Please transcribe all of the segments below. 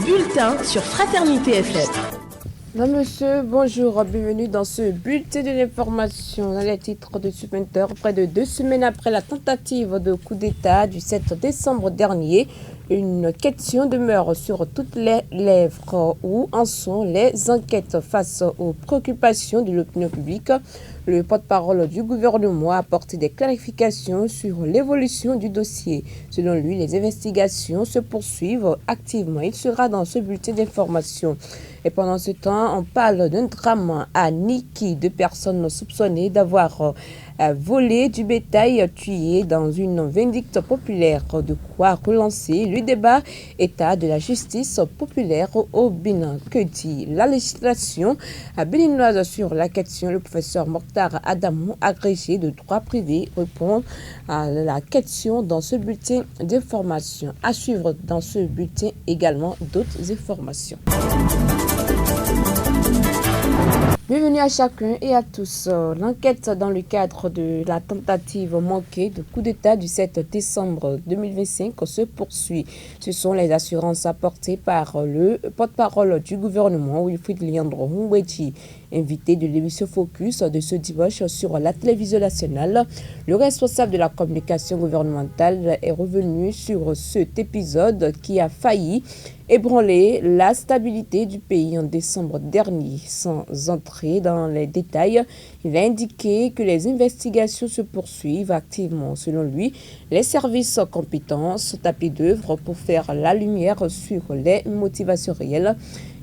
bulletin sur Fraternité FM. Madame, monsieur, bonjour, bienvenue dans ce bulletin de l'information. Dans les titres de ce 20h, près de 2 semaines après la tentative de coup d'État du 7 décembre dernier, une question demeure sur toutes les lèvres. Où en sont les enquêtes face aux préoccupations de l'opinion publique? Le porte-parole du gouvernement a apporté des clarifications sur l'évolution du dossier. Selon lui, les investigations se poursuivent activement. Il sera dans ce bulletin d'information. Et pendant ce temps, on parle d'un drame à Niki. 2 personnes soupçonnées d'avoir volé du bétail tué dans une vindicte populaire. De quoi relancer le débat état de la justice populaire au Bénin. Que dit la législation béninoise sur la question? Le professeur Mokhtar Adamou, agrégé de droit privé, répond à la question dans ce bulletin d'information. À suivre dans ce bulletin également d'autres informations. Bienvenue à chacun et à tous. L'enquête dans le cadre de la tentative manquée de coup d'État du 7 décembre 2025 se poursuit. Ce sont les assurances apportées par le porte-parole du gouvernement, Wilfried Léandre Mouedji, invité de l'émission Focus de ce dimanche sur la télévision nationale. Le responsable de la communication gouvernementale est revenu sur cet épisode qui a failli ébranler la stabilité du pays en décembre dernier. Sans entrer dans les détails, il a indiqué que les investigations se poursuivent activement. Selon lui, les services compétents sont à pied d'œuvre pour faire la lumière sur les motivations réelles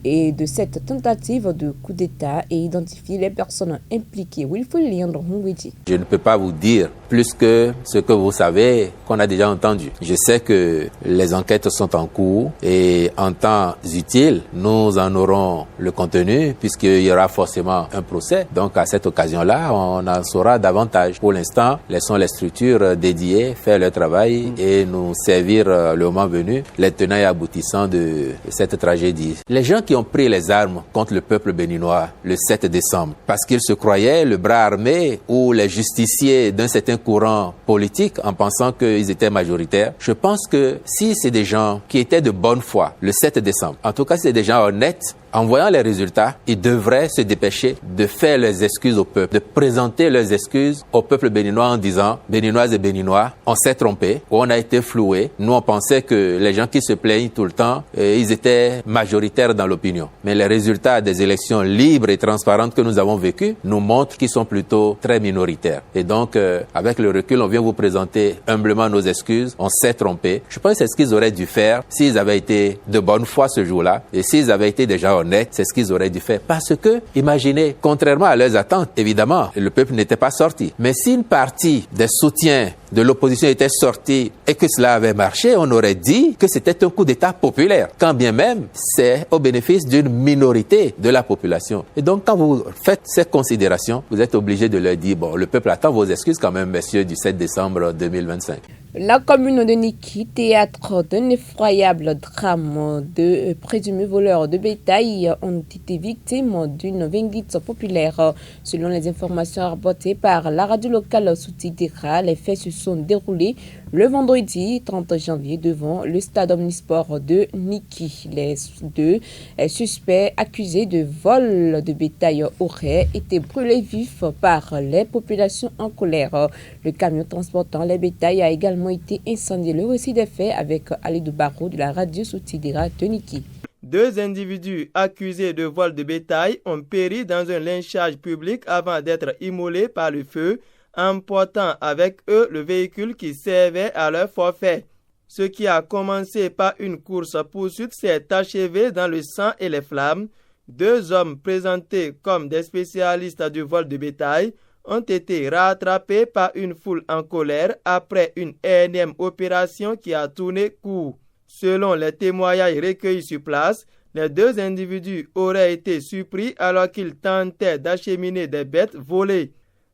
et de cette tentative de coup d'État et identifier les personnes impliquées. Wilfried Léandre Mouedji. Je ne peux pas vous dire plus que ce que vous savez, qu'on a déjà entendu. Je sais que les enquêtes sont en cours et en temps utile, nous en aurons le contenu puisqu'il y aura forcément un procès. Donc à cette occasion-là, on en saura davantage. Pour l'instant, laissons les structures dédiées faire leur travail et nous servir le moment venu les tenants et aboutissants de cette tragédie. Les gens qui ont pris les armes contre le peuple béninois le 7 décembre parce qu'ils se croyaient le bras armé ou les justiciers d'un certain courant politique en pensant qu'ils étaient majoritaires. Je pense que si c'est des gens qui étaient de bonne foi le 7 décembre, en tout cas si c'est des gens honnêtes, en voyant les résultats, ils devraient se dépêcher de faire leurs excuses au peuple, de présenter leurs excuses au peuple béninois en disant « Béninoises et Béninois, on s'est trompé, on a été floués. Nous, on pensait que les gens qui se plaignent tout le temps, ils étaient majoritaires dans l'opinion. Mais les résultats des élections libres et transparentes que nous avons vécues nous montrent qu'ils sont plutôt très minoritaires. Et donc, avec le recul, on vient vous présenter humblement nos excuses. On s'est trompé. Je pense que c'est ce qu'ils auraient dû faire s'ils avaient été de bonne foi ce jour-là et s'ils avaient été déjà honnête, c'est ce qu'ils auraient dû faire. Parce que, imaginez, contrairement à leurs attentes, évidemment, le peuple n'était pas sorti. Mais si une partie des soutiens de l'opposition était sortie et que cela avait marché, on aurait dit que c'était un coup d'État populaire. Quand bien même, c'est au bénéfice d'une minorité de la population. Et donc, quand vous faites ces considérations, vous êtes obligé de leur dire, bon, le peuple attend vos excuses quand même, messieurs, du 7 décembre 2025. La commune de Niki, théâtre d'un effroyable drame, de présumés voleurs de bétail ont été victimes d'une vindicte populaire. Selon les informations rapportées par la radio locale sous-Tidira, les faits se sont déroulés le vendredi 30 janvier devant le stade omnisport de Niki. Les 2 suspects accusés de vol de bétail auraient été brûlés vifs par les populations en colère. Le camion transportant les bétails a également été incendié. Le récit des faits avec Alidou Barou de la radio Soutidira de Niki. 2 individus accusés de vol de bétail ont péri dans un lynchage public avant d'être immolés par le feu, emportant avec eux le véhicule qui servait à leur forfait. Ce qui a commencé par une course-poursuite s'est achevé dans le sang et les flammes. 2 hommes présentés comme des spécialistes du vol de bétail ont été rattrapés par une foule en colère après une énième opération qui a tourné court. Selon les témoignages recueillis sur place, les 2 individus auraient été surpris alors qu'ils tentaient d'acheminer des bêtes volées.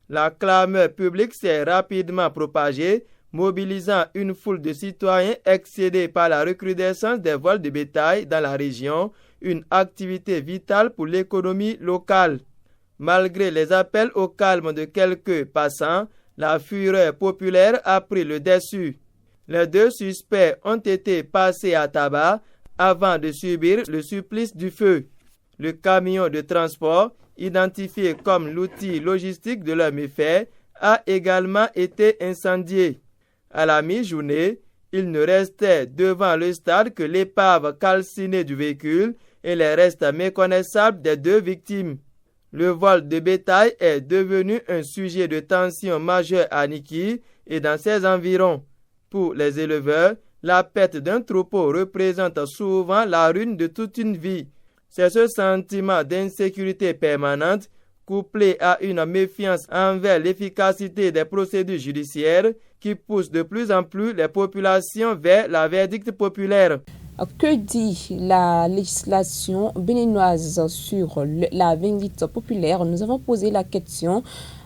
La clameur publique s'est rapidement propagée, mobilisant une foule de citoyens excédés par la recrudescence des vols de bétail dans la région, une activité vitale pour l'économie locale. Malgré les appels au calme de quelques passants, la fureur populaire a pris le dessus. Les 2 suspects ont été passés à tabac avant de subir le supplice du feu. Le camion de transport, identifié comme l'outil logistique de leur méfait, a également été incendié. À la mi-journée, il ne restait devant le stade que l'épave calcinée du véhicule et les restes méconnaissables des 2 victimes. Le vol de bétail est devenu un sujet de tension majeur à Niki et dans ses environs. Pour les éleveurs, la perte d'un troupeau représente souvent la ruine de toute une vie. C'est ce sentiment d'insécurité permanente, couplé à une méfiance envers l'efficacité des procédures judiciaires, qui pousse de plus en plus les populations vers la verdict populaire. Que dit la législation béninoise sur la vindicte populaire? Nous avons posé la question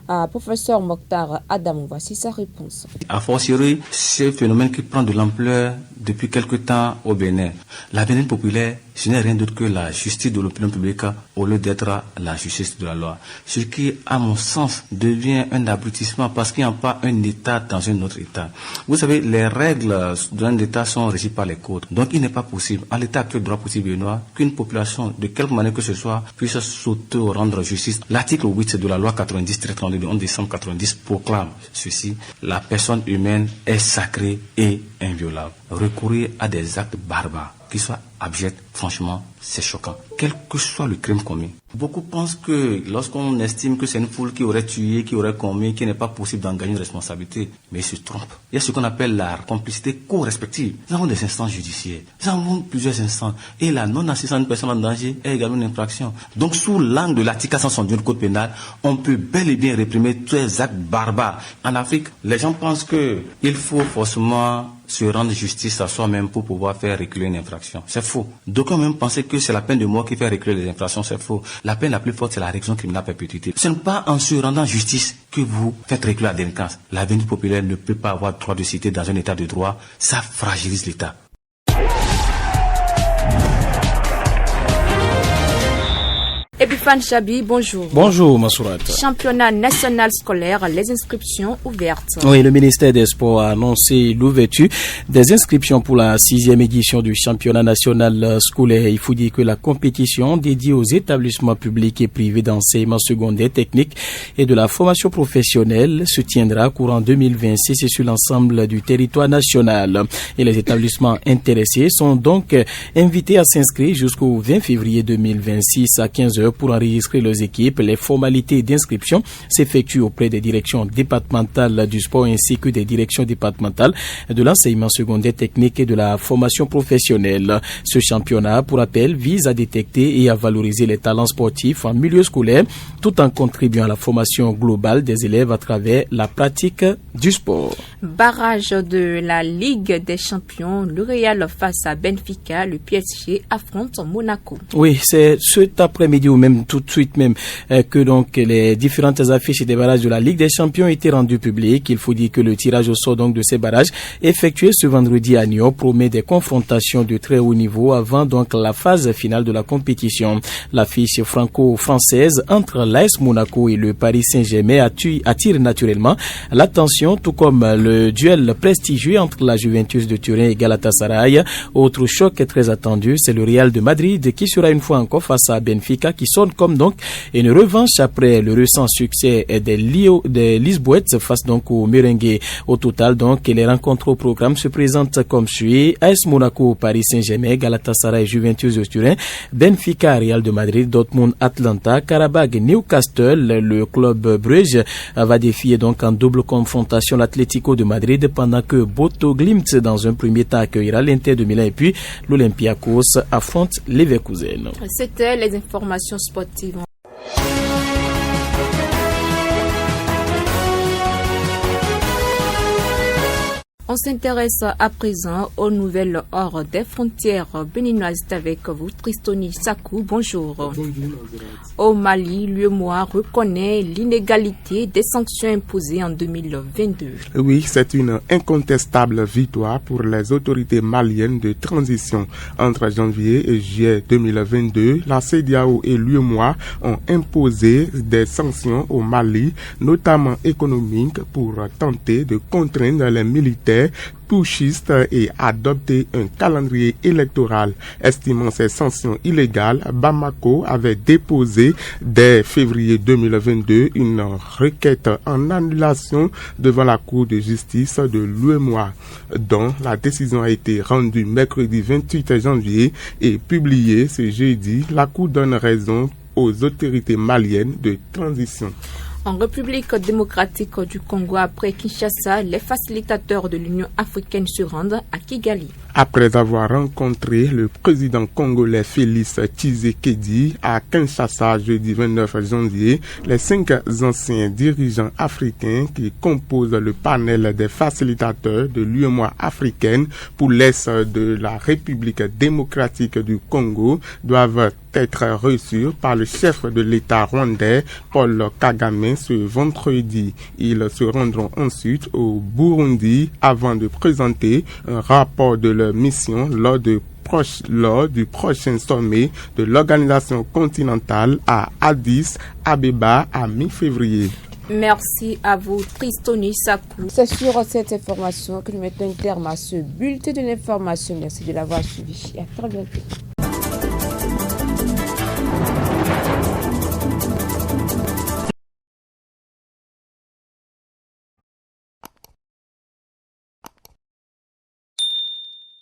à professeur Mokhtar Adam. Voici sa réponse. A fortiori, c'est un phénomène qui prend de l'ampleur depuis quelque temps au Bénin. La vindicte populaire, ce n'est rien d'autre que la justice de l'opinion publique au lieu d'être la justice de la loi. Ce qui, à mon sens, devient un abrutissement parce qu'il n'y a pas un État dans un autre État. Vous savez, les règles d'un État sont régies par les codes. Donc, il n'est pas possible, en l'état actuel du droit positif béninois, qu'une population, de quelque manière que ce soit, puisse s'auto-rendre justice. L'article 8 de la loi 90-32 du 11 décembre 90 proclame ceci: la personne humaine est sacrée et inviolable. Recourir à des actes barbares, qui soient abjects, franchement, c'est choquant. Quel que soit le crime commis. Beaucoup pensent que lorsqu'on estime que c'est une foule qui aurait tué, qui aurait commis, qu'il n'est pas possible d'engager une responsabilité, mais ils se trompent. Il y a ce qu'on appelle la complicité co-respective. Nous avons des instances judiciaires, nous avons plusieurs instances, et la non-assistance d'une personne en danger est également une infraction. Donc, sous l'angle de l'article 462 du Code pénal, on peut bel et bien réprimer tous les actes barbares. En Afrique, les gens pensent qu'il faut forcément se rendre justice à soi-même pour pouvoir faire reculer une infraction. C'est faux. D'aucuns même pensaient que c'est la peine de mort qui fait reculer les infractions. C'est faux. La peine la plus forte, c'est la réclusion criminelle à perpétuité. Ce n'est pas en se rendant justice que vous faites reculer la délinquance. La vindicte populaire ne peut pas avoir droit de cité dans un état de droit. Ça fragilise l'État. Epifane Chabi, bonjour. Bonjour, Massourat. Championnat national scolaire, les inscriptions ouvertes. Oui, le ministère des Sports a annoncé l'ouverture des inscriptions pour la 6e édition du championnat national scolaire. Il faut dire que la compétition dédiée aux établissements publics et privés d'enseignement secondaire technique et de la formation professionnelle se tiendra courant 2026 sur l'ensemble du territoire national. Et les établissements intéressés sont donc invités à s'inscrire jusqu'au 20 février 2026 à 15h pour enregistrer leurs équipes. Les formalités d'inscription s'effectuent auprès des directions départementales du sport ainsi que des directions départementales de l'enseignement secondaire technique et de la formation professionnelle. Ce championnat, pour rappel, vise à détecter et à valoriser les talents sportifs en milieu scolaire tout en contribuant à la formation globale des élèves à travers la pratique du sport. Barrage de la Ligue des champions, le Real face à Benfica, le PSG affronte Monaco. Oui, c'est cet après-midi ou même tout de suite même que donc les différentes affiches des barrages de la Ligue des champions étaient rendues publiques. Il faut dire que le tirage au sort donc de ces barrages effectué ce vendredi à Nyon promet des confrontations de très haut niveau avant donc la phase finale de la compétition. L'affiche franco-française entre l'AS Monaco et le Paris Saint-Germain attire naturellement l'attention, tout comme le duel prestigieux entre la Juventus de Turin et Galatasaray. Autre choc très attendu, c'est le Real de Madrid qui sera une fois encore face à Benfica, qui sonne comme donc une revanche après le récent succès des Lisboètes face donc au merengue. Au total donc, les rencontres au programme se présentent comme suit: AS Monaco, Paris Saint-Germain, Galatasaray, Juventus de Turin, Benfica, Real de Madrid, Dortmund, Atlanta, Karabag, Newcastle. Le club Bruges va défier donc en double confrontation l'Atlético de Madrid, pendant que Bodo Glimt dans un premier temps accueillera l'Inter de Milan et puis l'Olympiakos affronte Leverkusen. C'était les informations sportives. On s'intéresse à présent aux nouvelles hors des frontières béninoises avec vous, Tristoni Sakou. Bonjour. Bonjour. Au Mali, l'UEMOA reconnaît l'inégalité des sanctions imposées en 2022. Oui, c'est une incontestable victoire pour les autorités maliennes de transition. Entre janvier et juillet 2022, la CEDEAO et l'UEMOA ont imposé des sanctions au Mali, notamment économiques, pour tenter de contraindre les militaires rwandais putschistes et adopter un calendrier électoral. Estimant ces sanctions illégales, Bamako avait déposé dès février 2022 une requête en annulation devant la Cour de justice de l'UEMOA, dont la décision a été rendue mercredi 28 janvier et publiée ce jeudi. La Cour donne raison aux autorités maliennes de transition. En République démocratique du Congo, après Kinshasa, les facilitateurs de l'Union africaine se rendent à Kigali. Après avoir rencontré le président congolais Félix Tshisekedi à Kinshasa jeudi 29 janvier, les 5 anciens dirigeants africains qui composent le panel des facilitateurs de l'UEMOA africaine pour l'Est de la République démocratique du Congo doivent être reçus par le chef de l'État rwandais, Paul Kagame, ce vendredi. Ils se rendront ensuite au Burundi avant de présenter un rapport de leur mission lors du prochain sommet de l'organisation continentale à Addis Abeba à mi-février. Merci à vous, Tristoni Sakou. C'est sur cette information que nous mettons un terme à ce bulletin de l'information. Merci de l'avoir suivi et à très bientôt.